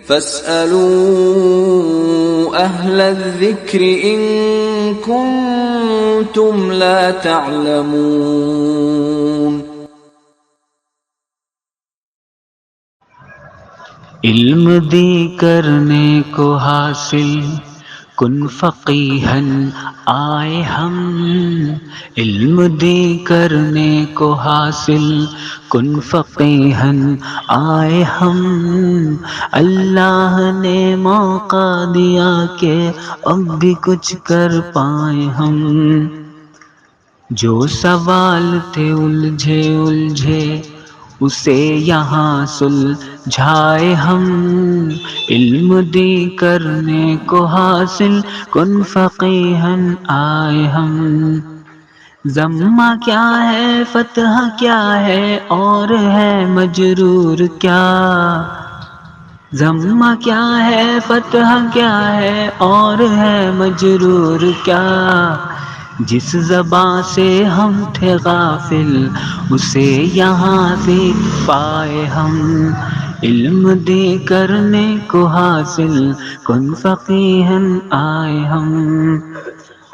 فاسألوا أهل الذكر إن كنتم لا تعلمون۔ علم دی کرنے کو حاصل کن فقیہن آئے ہم، علم دی کرنے کو حاصل کن فقیہن آئے ہم، اللہ نے موقع دیا کہ اب بھی کچھ کر پائیں ہم، جو سوال تھے الجھے اسے یہاں سلجھائے ہم، علم دی کرنے کو حاصل کن فقیہن آئے ہم، ضمہ کیا ہے فتح کیا ہے اور ہے مجرور کیا، ضمہ کیا ہے فتح کیا ہے اور ہے مجرور کیا، جس زباں سے ہم تھے غافل اسے یہاں سے پائے ہم، علم دے کرنے کو حاصل کن فقیہن آئے ہم،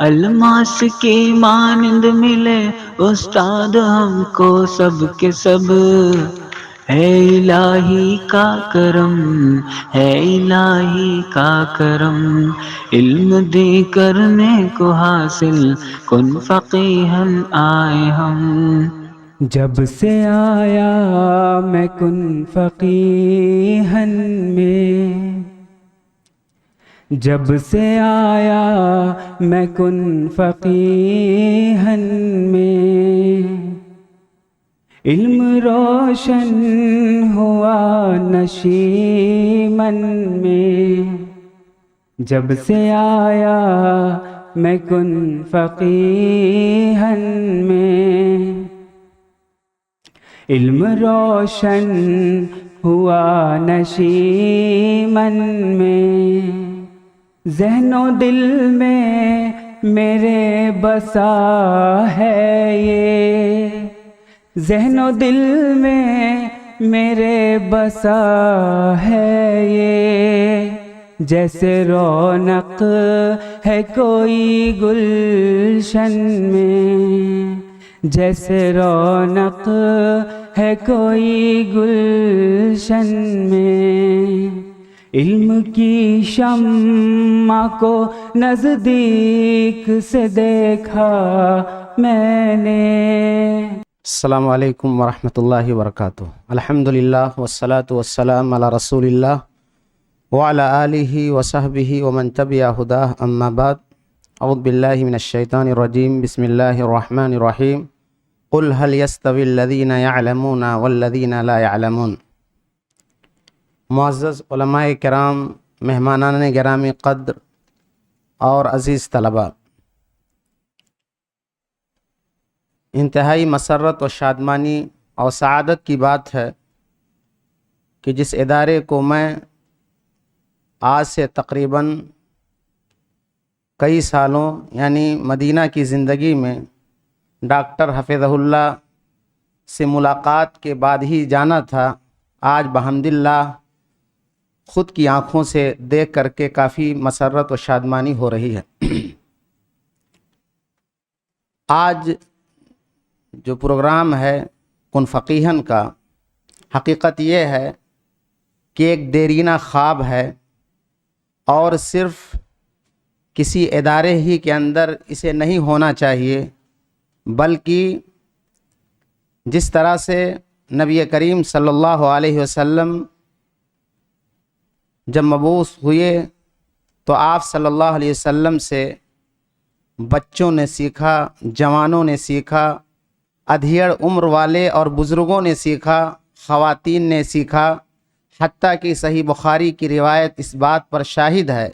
الماس کی مانند ملے استاد ہم کو سب کے سب، ہے الہی کا کرم ہے الہی کا کرم، علم دے کرنے کو حاصل کن فقیہن آئے ہم، جب سے آیا میں کن فقیہن میں، جب سے آیا میں کن فقیہن میں، علم روشن ہوا نشیمن میں، جب سے آیا میں کن فقیہن میں، علم روشن ہوا نشیمن میں، ذہن و دل میں میرے بسا ہے یہ، ذہن و دل میں میرے بسا ہے یہ، جیسے رونق ہے کوئی گلشن میں، جیسے رونق ہے کوئی گلشن میں، علم کی شمع کو نزدیک سے دیکھا میں نے۔ السلام علیکم ورحمۃ اللہ وبرکاتہ۔ الحمدللہ والصلاة والسلام علی رسول اللہ وعلی آلہ وصحبہ ومن تبع ہداہ، اما بعد، اعوذ باللہ من الشیطان الرجیم، بسم اللہ الرحمن الرحیم، قل هل يستوی الذین یعلمون والذین لا یعلمون۔ معزز علماء کرام، مہمانان گرامی قدر اور عزیز طلباء، انتہائی مسرت و شادمانی اور سعادت کی بات ہے کہ جس ادارے کو میں آج سے تقریباً کئی سالوں یعنی مدینہ کی زندگی میں ڈاکٹر حفظہ اللہ سے ملاقات کے بعد ہی جانا تھا، آج بحمداللہ خود کی آنکھوں سے دیکھ کر کے کافی مسرت و شادمانی ہو رہی ہے۔ آج جو پروگرام ہے کن فقیہن کا، حقیقت یہ ہے کہ ایک دیرینہ خواب ہے، اور صرف کسی ادارے ہی کے اندر اسے نہیں ہونا چاہیے، بلکہ جس طرح سے نبی کریم صلی اللہ علیہ وسلم جب مبعوث ہوئے تو آپ صلی اللہ علیہ وسلم سے بچوں نے سیکھا، جوانوں نے سیکھا، ادھیڑ عمر والے اور بزرگوں نے سیکھا، خواتین نے سیکھا، حتیٰ کہ صحیح بخاری کی روایت اس بات پر شاہد ہے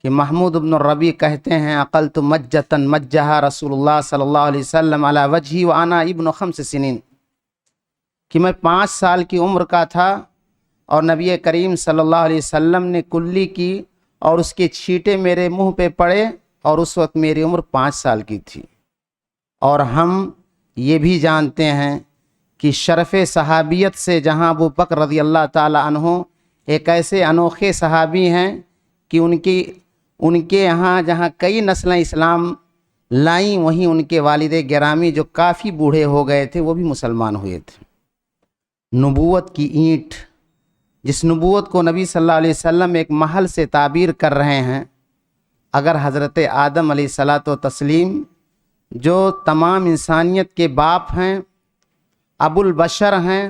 کہ محمود بن الربیع کہتے ہیں، عقلت مجۃ مجھا رسول اللہ صلی اللہ علیہ وسلم علی وجہی وانا ابن 5 سنین، کہ میں 5 سال کی عمر کا تھا اور نبی کریم صلی اللہ علیہ وسلم نے کلی کی اور اس کے چھینٹے میرے منہ پہ پڑے، اور اس وقت میری عمر 5 سال کی تھی۔ اور ہم یہ بھی جانتے ہیں کہ شرف صحابیت سے جہاں ابو بکر رضی اللہ تعالی عنہ ایک ایسے انوکھے صحابی ہیں کہ ان کے یہاں جہاں کئی نسلیں اسلام لائیں وہیں ان کے والد گرامی جو کافی بوڑھے ہو گئے تھے وہ بھی مسلمان ہوئے تھے۔ نبوت کی اینٹ، جس نبوت کو نبی صلی اللہ علیہ وسلم ایک محل سے تعبیر کر رہے ہیں، اگر حضرت آدم علیہ الصلاۃ والتسلیم جو تمام انسانیت کے باپ ہیں، ابو البشر ہیں،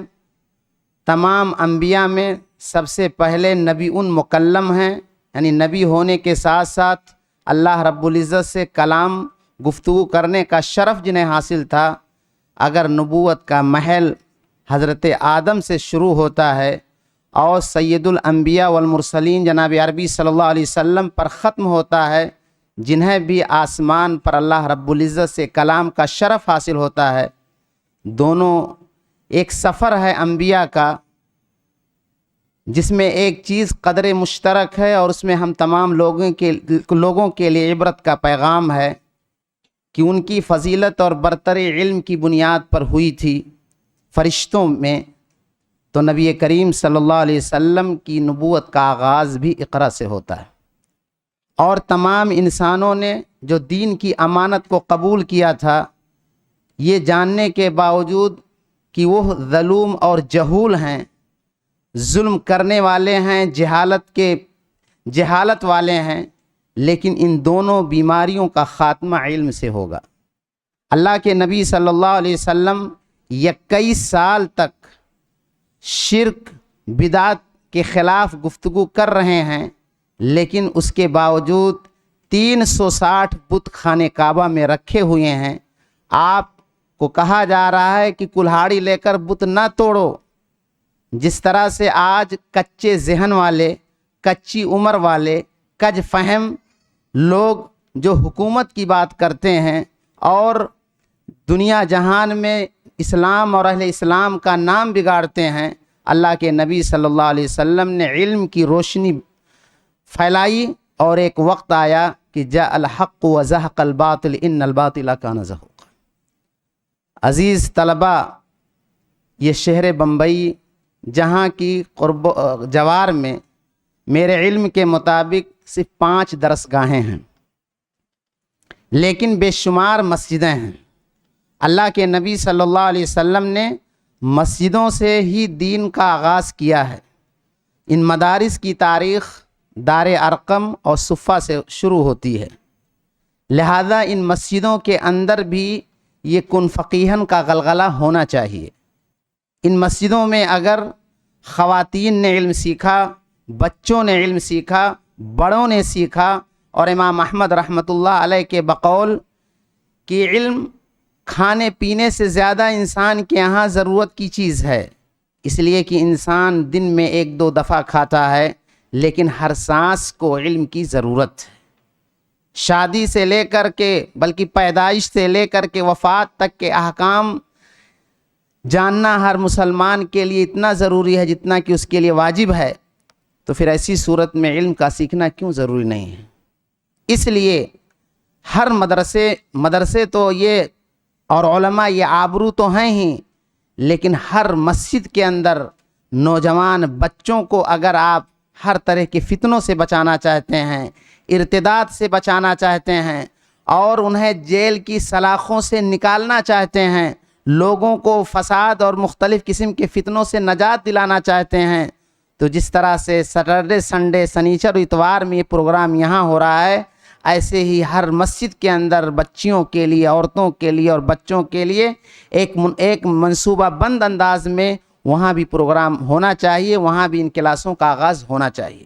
تمام انبیاء میں سب سے پہلے نبی مکلم ہیں، یعنی نبی ہونے کے ساتھ ساتھ اللہ رب العزت سے کلام گفتگو کرنے کا شرف جنہیں حاصل تھا، اگر نبوت کا محل حضرت آدم سے شروع ہوتا ہے اور سید الانبیاء والمرسلین جناب عربی صلی اللہ علیہ وسلم پر ختم ہوتا ہے، جنہیں بھی آسمان پر اللہ رب العزت سے کلام کا شرف حاصل ہوتا ہے، دونوں ایک سفر ہے انبیاء کا جس میں ایک چیز قدر مشترک ہے، اور اس میں ہم تمام لوگوں کے لیے عبرت کا پیغام ہے کہ ان کی فضیلت اور برتری علم کی بنیاد پر ہوئی تھی فرشتوں میں، تو نبی کریم صلی اللہ علیہ وسلم کی نبوت کا آغاز بھی اقرا سے ہوتا ہے، اور تمام انسانوں نے جو دین کی امانت کو قبول کیا تھا، یہ جاننے کے باوجود کہ وہ ظلوم اور جہول ہیں، ظلم کرنے والے ہیں، جہالت والے ہیں، لیکن ان دونوں بیماریوں کا خاتمہ علم سے ہوگا۔ اللہ کے نبی صلی اللہ علیہ وسلم 21 سال تک شرک بدعت کے خلاف گفتگو کر رہے ہیں، لیکن اس کے باوجود 360 بت خانے کعبہ میں رکھے ہوئے ہیں۔ آپ کو کہا جا رہا ہے کہ کلہاڑی لے کر بت نہ توڑو۔ جس طرح سے آج کچے ذہن والے، کچی عمر والے، کج فہم لوگ جو حکومت کی بات کرتے ہیں اور دنیا جہان میں اسلام اور اہل اسلام کا نام بگاڑتے ہیں، اللہ کے نبی صلی اللہ علیہ وسلم نے علم کی روشنی پھیلائی، اور ایک وقت آیا کہ جاء الحق وزهق الباطل ان الباطل کان زہوقا۔ عزیز طلبہ، یہ شہر بمبئی جہاں کی جوار میں میرے علم کے مطابق صرف 5 درس گاہیں ہیں، لیکن بے شمار مسجدیں ہیں۔ اللہ کے نبی صلی اللہ علیہ وسلم نے مسجدوں سے ہی دین کا آغاز کیا ہے۔ ان مدارس کی تاریخ دار ارقم اور صفہ سے شروع ہوتی ہے، لہذا ان مسجدوں کے اندر بھی یہ کن فقیہن کا غلغلہ ہونا چاہیے۔ ان مسجدوں میں اگر خواتین نے علم سیکھا، بچوں نے علم سیکھا، بڑوں نے سیکھا، اور امام احمد رحمۃ اللہ علیہ کے بقول کہ علم کھانے پینے سے زیادہ انسان کے یہاں ضرورت کی چیز ہے، اس لیے کہ انسان دن میں 1-2 دفعہ کھاتا ہے، لیکن ہر سانس کو علم کی ضرورت ہے۔ شادی سے لے کر کے، بلکہ پیدائش سے لے کر کے وفات تک کے احکام جاننا ہر مسلمان کے لیے اتنا ضروری ہے جتنا کہ اس کے لیے واجب ہے، تو پھر ایسی صورت میں علم کا سیکھنا کیوں ضروری نہیں ہے؟ اس لیے ہر مدرسے تو یہ اور علماء یہ آبرو تو ہیں ہی، لیکن ہر مسجد کے اندر نوجوان بچوں کو اگر آپ ہر طرح کے فتنوں سے بچانا چاہتے ہیں، ارتداد سے بچانا چاہتے ہیں، اور انہیں جیل کی سلاخوں سے نکالنا چاہتے ہیں، لوگوں کو فساد اور مختلف قسم کے فتنوں سے نجات دلانا چاہتے ہیں، تو جس طرح سے سیٹرڈے، سنڈے، سنیچر اور اتوار میں یہ پروگرام یہاں ہو رہا ہے، ایسے ہی ہر مسجد کے اندر بچیوں کے لیے، عورتوں کے لیے اور بچوں کے لیے ایک منصوبہ بند انداز میں وہاں بھی پروگرام ہونا چاہیے، وہاں بھی ان کلاسوں کا آغاز ہونا چاہیے۔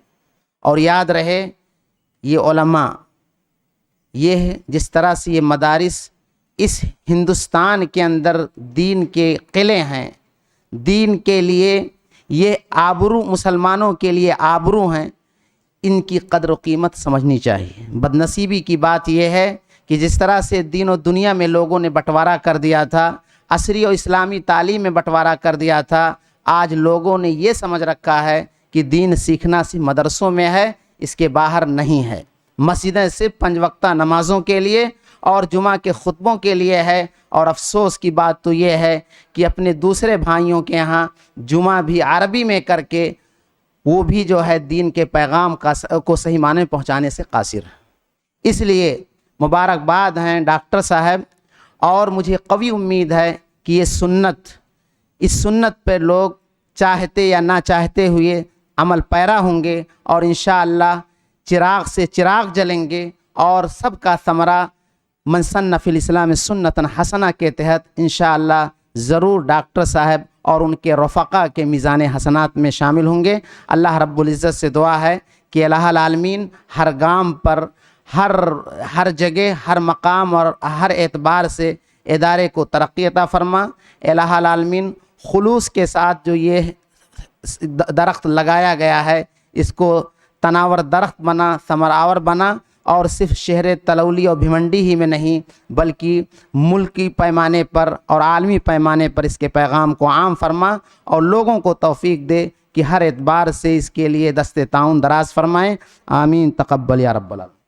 اور یاد رہے، یہ علماء، یہ جس طرح سے یہ مدارس اس ہندوستان کے اندر دین کے قلعے ہیں، دین کے لیے یہ آبرو، مسلمانوں کے لیے آبرو ہیں، ان کی قدر و قیمت سمجھنی چاہیے۔ بدنصیبی کی بات یہ ہے کہ جس طرح سے دین و دنیا میں لوگوں نے بٹوارا کر دیا تھا، عصری اور اسلامی تعلیم میں بٹوارا کر دیا تھا، آج لوگوں نے یہ سمجھ رکھا ہے کہ دین سیکھنا صرف مدرسوں میں ہے، اس کے باہر نہیں ہے۔ مسجدیں صرف 5 وقتہ نمازوں کے لیے اور جمعہ کے خطبوں کے لیے ہے، اور افسوس کی بات تو یہ ہے کہ اپنے دوسرے بھائیوں کے یہاں جمعہ بھی عربی میں کر کے وہ بھی جو ہے دین کے پیغام کو صحیح معنی میں پہنچانے سے قاصر ہے۔ اس لیے مبارکباد ہیں ڈاکٹر صاحب، اور مجھے قوی امید ہے کہ یہ سنت، اس سنت پہ لوگ چاہتے یا نہ چاہتے ہوئے عمل پیرا ہوں گے، اور انشاءاللہ چراغ سے چراغ جلیں گے، اور سب کا ثمرہ من سن فی الاسلام سنتا حسنہ کے تحت انشاءاللہ ضرور ڈاکٹر صاحب اور ان کے رفقا کے میزان حسنات میں شامل ہوں گے۔ اللہ رب العزت سے دعا ہے کہ الہ العالمین ہر گام پر، ہر جگہ، ہر مقام اور ہر اعتبار سے ادارے کو ترقی عطا فرما۔ الہ العالمین خلوص کے ساتھ جو یہ درخت لگایا گیا ہے اس کو تناور درخت بنا، ثمر آور بنا، اور صرف شہر تلولی اور بھیونڈی ہی میں نہیں بلکہ ملکی پیمانے پر اور عالمی پیمانے پر اس کے پیغام کو عام فرما، اور لوگوں کو توفیق دے کہ ہر اعتبار سے اس کے لیے دست تعاون دراز فرمائیں۔ آمین، تقبل یا رب العالمین۔